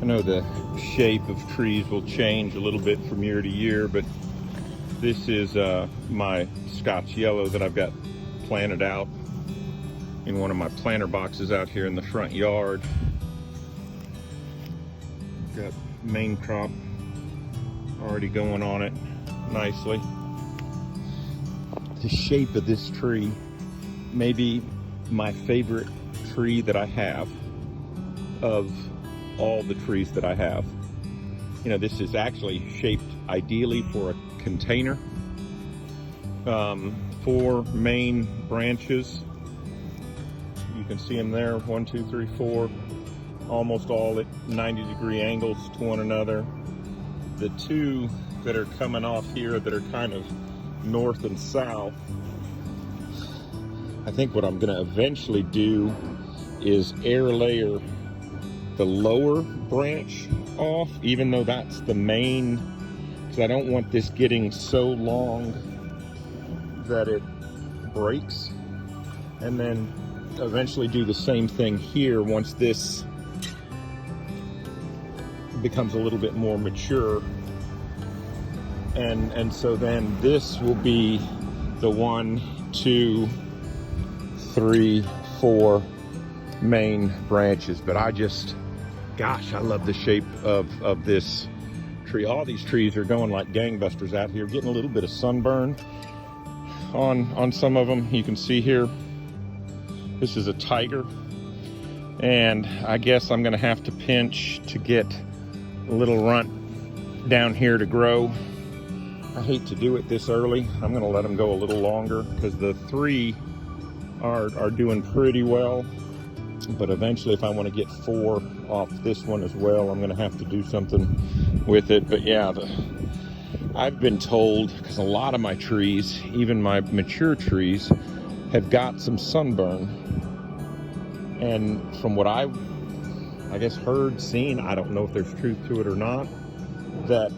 I know the shape of trees will change a little bit from year to year, but this is my Scotch yellow that I've got planted out in one of my planter boxes out here in the front yard. Got main crop already going on it nicely. The shape of this tree may be my favorite tree that I have of all the trees that I have. You know, this is actually shaped ideally for a container. 4 main branches. You can see them there, 1, 2, 3, 4, almost all at 90-degree angles to one another. The 2 that are coming off here that are kind of north and south, I think what I'm going to eventually do is air layer the lower branch off, even though that's the main, because I don't want this getting so long that it breaks. And then eventually do the same thing here once this becomes a little bit more mature. And so then this will be the 1, 2, 3, 4 main branches. But I just, gosh, I love the shape of this tree. All these trees are going like gangbusters out here, getting a little bit of sunburn on some of them. You can see here, this is a tiger, and I guess I'm gonna have to pinch to get a little runt down here to grow. I hate to do it this early. I'm gonna let them go a little longer because the 3 are doing pretty well. But eventually, if I want to get 4 off this one as well, I'm going to have to do something with it. But yeah, I've been told, because a lot of my trees, even my mature trees, have got some sunburn. And from what I guess heard, seen, I don't know if there's truth to it or not, that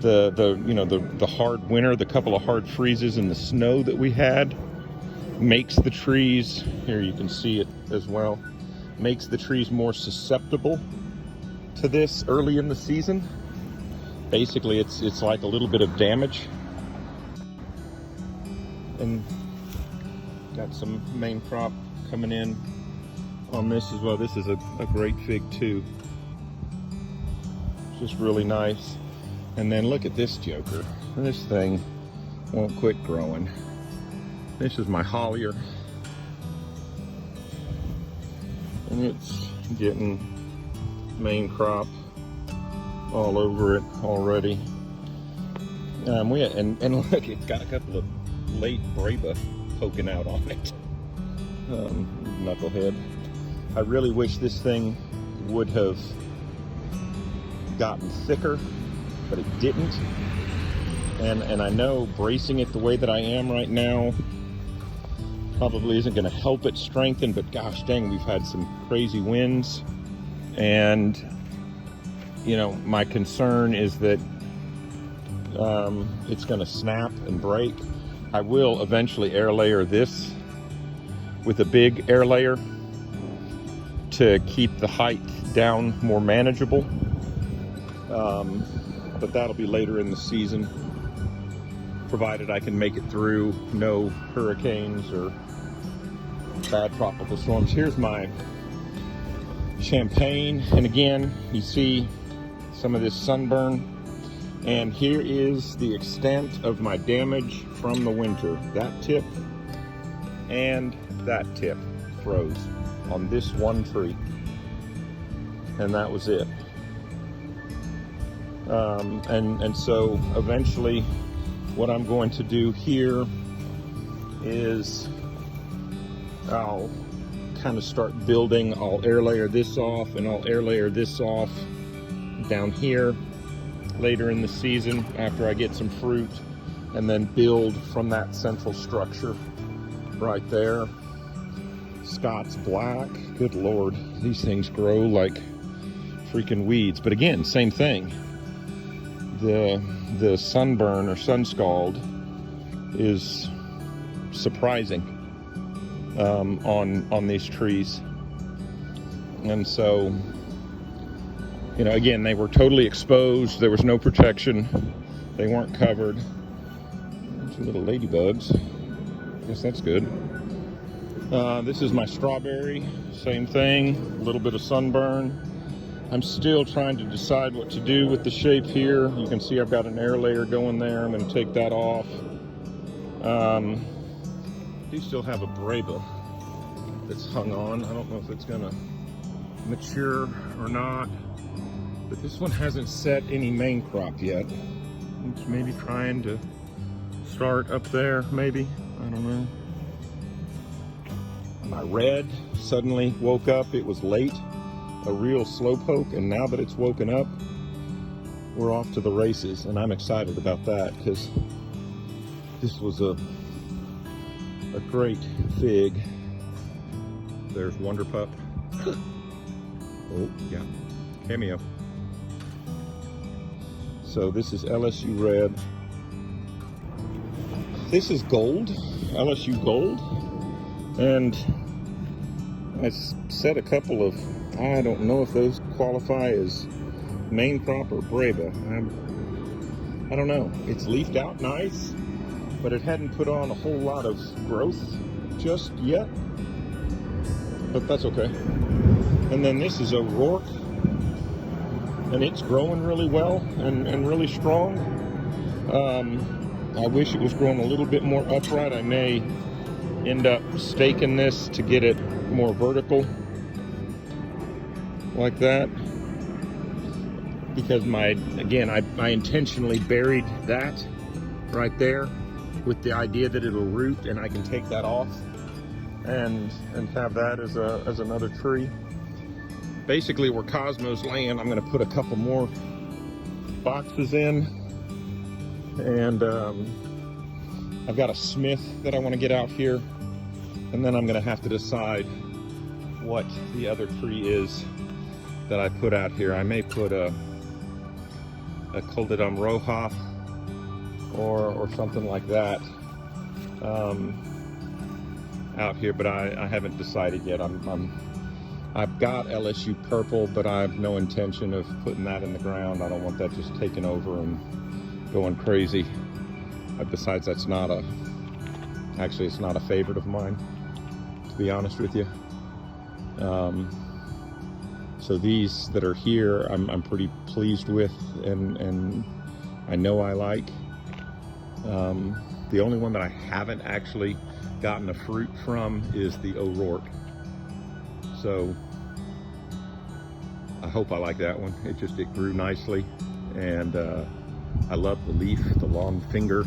the hard winter, the couple of hard freezes and the snow that we had, makes the trees, here you can see it as well, makes the trees more susceptible to this early in the season. Basically, it's like a little bit of damage. And got some main crop coming in on this as well. This is a great fig too. Just really nice. And then look at this joker. This thing won't quit growing. This is my Hollier, and it's getting main crop all over it already. And look, it's got a couple of late Braba poking out on it. Knucklehead. I really wish this thing would have gotten thicker, but it didn't. And I know bracing it the way that I am right now probably isn't going to help it strengthen, but gosh dang, we've had some crazy winds, and you know, my concern is that it's going to snap and break. I will eventually air layer this with a big air layer to keep the height down more manageable, but that'll be later in the season, provided I can make it through no hurricanes or bad tropical storms. Here's my champagne, and again, you see some of this sunburn, and here is the extent of my damage from the winter. That tip and that tip froze on this one tree, and that was it. And so eventually what I'm going to do here is I'll kind of start building. I'll air layer this off, and I'll air layer this off down here later in the season after I get some fruit, and then build from that central structure right there. Scott's Black, good Lord, these things grow like freaking weeds. But again, same thing. The sunburn or sun scald is surprising on these trees, and so You know, again, they were totally exposed. There was no protection. They weren't covered. Bunch of little ladybugs. Guess that's good. This is my strawberry. Same thing. A little bit of sunburn. I'm still trying to decide what to do with the shape here. You can see I've got an air layer going there. I'm going to take that off. I do still have a Brava that's hung on. I don't know if it's going to mature or not. But this one hasn't set any main crop yet. It's maybe trying to start up there, maybe. I don't know. My red suddenly woke up. It was late, a real slowpoke, and now that it's woken up, we're off to the races, and I'm excited about that because this was a great fig. There's Wonder Pup. Oh, yeah, cameo. So this is LSU red. This is gold, LSU gold. And I set a couple of, I don't know if those qualify as main crop or Brava. I don't know. It's leafed out nice, but it hadn't put on a whole lot of growth just yet. But that's okay. And then this is O'Rourke. And it's growing really well and really strong. I wish it was growing a little bit more upright. I may end up staking this to get it more vertical like that, because I intentionally buried that right there with the idea that it'll root and I can take that off and have that as another tree. Basically, where Cosmo's laying, I'm going to put a couple more boxes in, and I've got a Smith that I want to get out here, and then I'm going to have to decide what the other tree is that I put out here. I may put a Coldedum Roja or something like that out here, but I haven't decided yet. I've got LSU purple, but I have no intention of putting that in the ground. I don't want that just taking over and going crazy. Besides, that's not it's not a favorite of mine, to be honest with you. So these that are here, I'm pretty pleased with, and I know I like. The only one that I haven't actually gotten a fruit from is the O'Rourke. So I hope I like that one. It grew nicely, and I love the leaf, the long finger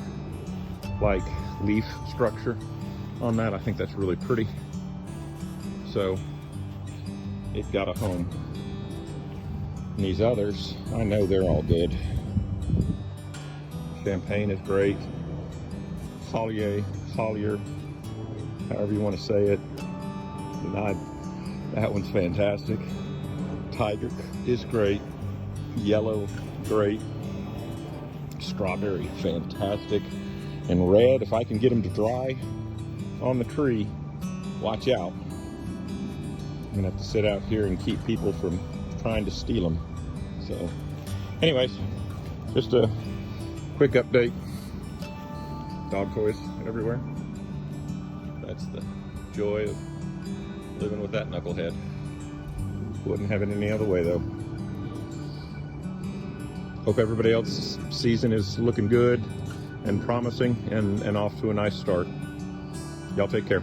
like leaf structure on that. I think that's really pretty. So it got a home. And these others, I know they're all good. Champagne is great. Collier, however you want to say it. That one's fantastic. Tiger is great. Yellow, great. Strawberry, fantastic. And red, if I can get them to dry on the tree, watch out. I'm gonna have to sit out here and keep people from trying to steal them. So, anyways, just a quick update. Dog toys everywhere. That's the joy of living with that knucklehead. Wouldn't have it any other way though. Hope everybody else's season is looking good and promising and off to a nice start. Y'all take care.